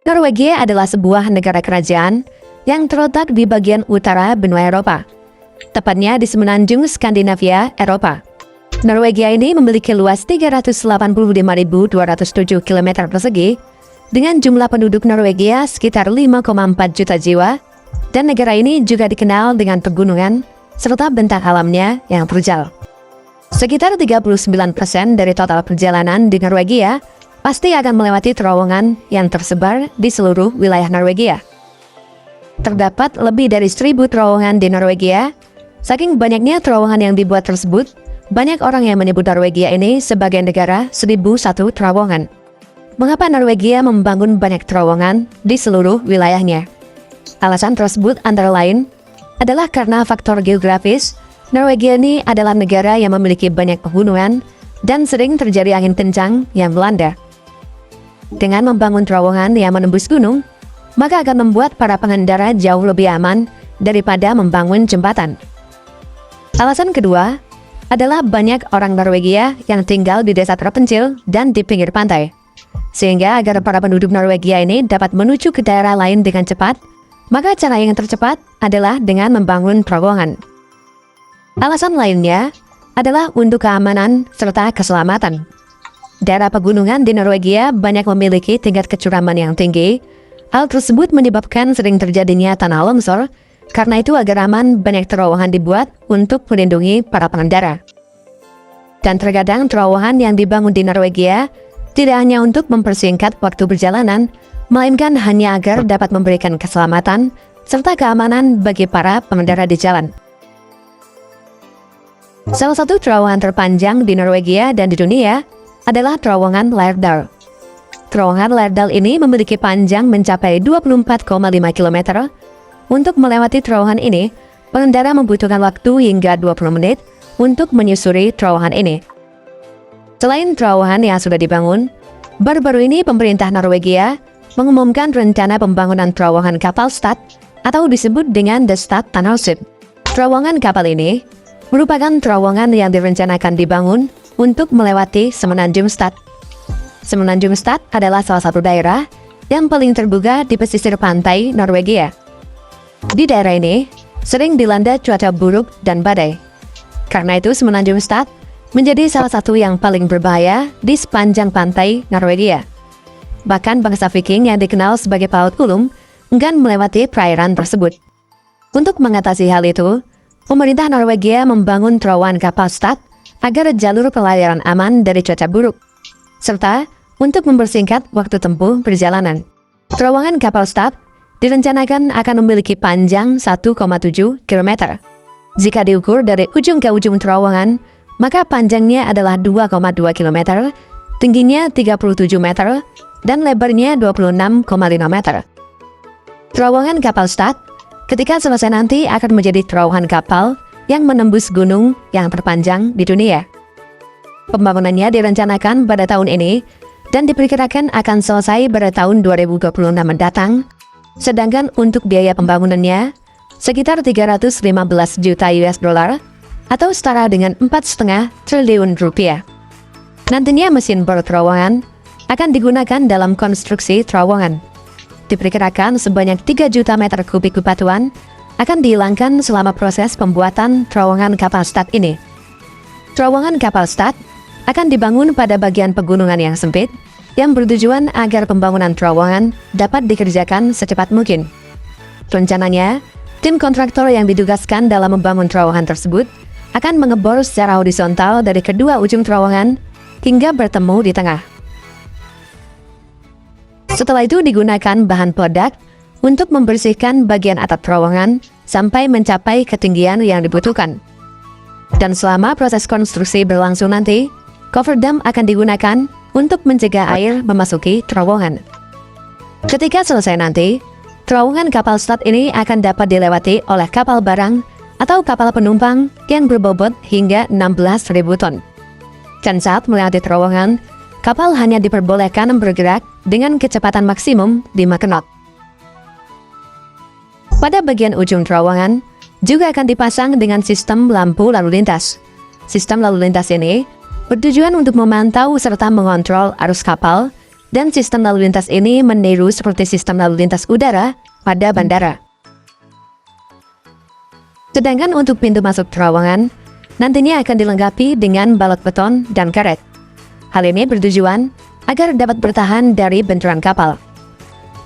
Norwegia adalah sebuah negara kerajaan yang terletak di bagian utara benua Eropa, tepatnya di semenanjung Skandinavia, Eropa. Norwegia ini memiliki luas 385.207 km persegi, dengan jumlah penduduk Norwegia sekitar 5,4 juta jiwa, dan negara ini juga dikenal dengan pegunungan serta bentang alamnya yang terjal. Sekitar 39% dari total perjalanan di Norwegia pasti akan melewati terowongan yang tersebar di seluruh wilayah Norwegia. Terdapat lebih dari 1.000 terowongan di Norwegia. Saking banyaknya terowongan yang dibuat tersebut, banyak orang yang menyebut Norwegia ini sebagai negara 1.001 terowongan. Mengapa Norwegia membangun banyak terowongan di seluruh wilayahnya? Alasan tersebut antara lain adalah karena faktor geografis. Norwegia ini adalah negara yang memiliki banyak pegunungan dan sering terjadi angin kencang yang melanda. Dengan membangun terowongan yang menembus gunung, maka akan membuat para pengendara jauh lebih aman daripada membangun jembatan. Alasan kedua adalah banyak orang Norwegia yang tinggal di desa terpencil dan di pinggir pantai. Sehingga agar para penduduk Norwegia ini dapat menuju ke daerah lain dengan cepat, maka cara yang tercepat adalah dengan membangun terowongan. Alasan lainnya adalah untuk keamanan serta keselamatan. Daerah pegunungan di Norwegia banyak memiliki tingkat kecuraman yang tinggi. Hal tersebut menyebabkan sering terjadinya tanah longsor. Karena itu agar aman, banyak terowongan dibuat untuk melindungi para pengendara. Dan terkadang terowongan yang dibangun di Norwegia tidak hanya untuk mempersingkat waktu perjalanan, melainkan hanya agar dapat memberikan keselamatan serta keamanan bagi para pengendara di jalan. Salah satu terowongan terpanjang di Norwegia dan di dunia adalah terowongan Lærdal. Terowongan Lærdal ini memiliki panjang mencapai 24,5 km. Untuk melewati terowongan ini, pengendara membutuhkan waktu hingga 20 menit untuk menyusuri terowongan ini. Selain terowongan yang sudah dibangun, baru-baru ini pemerintah Norwegia mengumumkan rencana pembangunan terowongan kapal Stad atau disebut dengan The Stad Tunnelship. Terowongan kapal ini merupakan terowongan yang direncanakan dibangun untuk melewati Semenanjung Stad. Semenanjung Stad adalah salah satu daerah yang paling terbuka di pesisir pantai Norwegia. Di daerah ini sering dilanda cuaca buruk dan badai. Karena itu Semenanjung Stad menjadi salah satu yang paling berbahaya di sepanjang pantai Norwegia. Bahkan bangsa Viking yang dikenal sebagai pelaut ulung enggan melewati perairan tersebut. Untuk mengatasi hal itu, pemerintah Norwegia membangun terowongan kapal Stad agar jalur pelayaran aman dari cuaca buruk, serta untuk mempersingkat waktu tempuh perjalanan. Terowongan kapal Stad direncanakan akan memiliki panjang 1,7 km. Jika diukur dari ujung ke ujung terowongan, maka panjangnya adalah 2,2 km, tingginya 37 meter, dan lebarnya 26,5 meter. Terowongan kapal Stad ketika selesai nanti akan menjadi terowongan kapal yang menembus gunung yang terpanjang di dunia. Pembangunannya direncanakan pada tahun ini dan diperkirakan akan selesai pada tahun 2026 mendatang, sedangkan untuk biaya pembangunannya sekitar 315 juta US dollar atau setara dengan 4,5 triliun rupiah. Nantinya mesin bor terowongan akan digunakan dalam konstruksi terowongan. Diperkirakan sebanyak 3 juta meter kubik batuan akan dihilangkan selama proses pembuatan terowongan kapal Stad ini. Terowongan kapal Stad akan dibangun pada bagian pegunungan yang sempit, yang bertujuan agar pembangunan terowongan dapat dikerjakan secepat mungkin. Rencananya, tim kontraktor yang ditugaskan dalam membangun terowongan tersebut akan mengebor secara horizontal dari kedua ujung terowongan hingga bertemu di tengah. Setelah itu digunakan bahan peledak untuk membersihkan bagian atap terowongan sampai mencapai ketinggian yang dibutuhkan. Dan selama proses konstruksi berlangsung nanti, cover dam akan digunakan untuk mencegah air memasuki terowongan. Ketika selesai nanti, terowongan kapal Stad ini akan dapat dilewati oleh kapal barang atau kapal penumpang yang berbobot hingga 16.000 ton. Dan saat melewati terowongan, kapal hanya diperbolehkan bergerak dengan kecepatan maksimum 5 knot. Pada bagian ujung terowongan juga akan dipasang dengan sistem lampu lalu lintas. Sistem lalu lintas ini bertujuan untuk memantau serta mengontrol arus kapal dan sistem lalu lintas ini meniru seperti sistem lalu lintas udara pada bandara. Sedangkan untuk pintu masuk terowongan, nantinya akan dilengkapi dengan balok beton dan karet. Hal ini bertujuan agar dapat bertahan dari benturan kapal.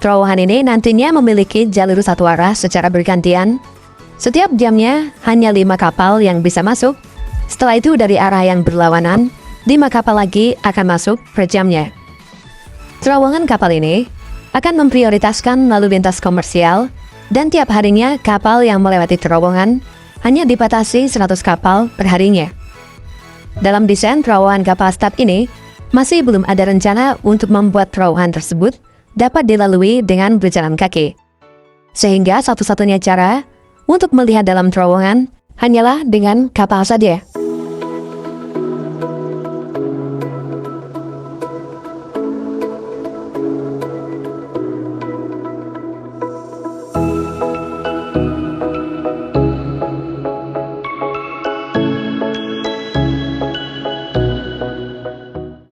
Terowongan ini nantinya memiliki jalur satu arah secara bergantian. Setiap jamnya hanya 5 kapal yang bisa masuk. Setelah itu dari arah yang berlawanan, 5 kapal lagi akan masuk per jamnya. Terowongan kapal ini akan memprioritaskan lalu lintas komersial dan tiap harinya kapal yang melewati terowongan hanya dibatasi 100 kapal per harinya. Dalam desain terowongan kapal staf ini, masih belum ada rencana untuk membuat terowongan tersebut dapat dilalui dengan berjalan kaki. Sehingga satu-satunya cara untuk melihat dalam terowongan hanyalah dengan kapal saja.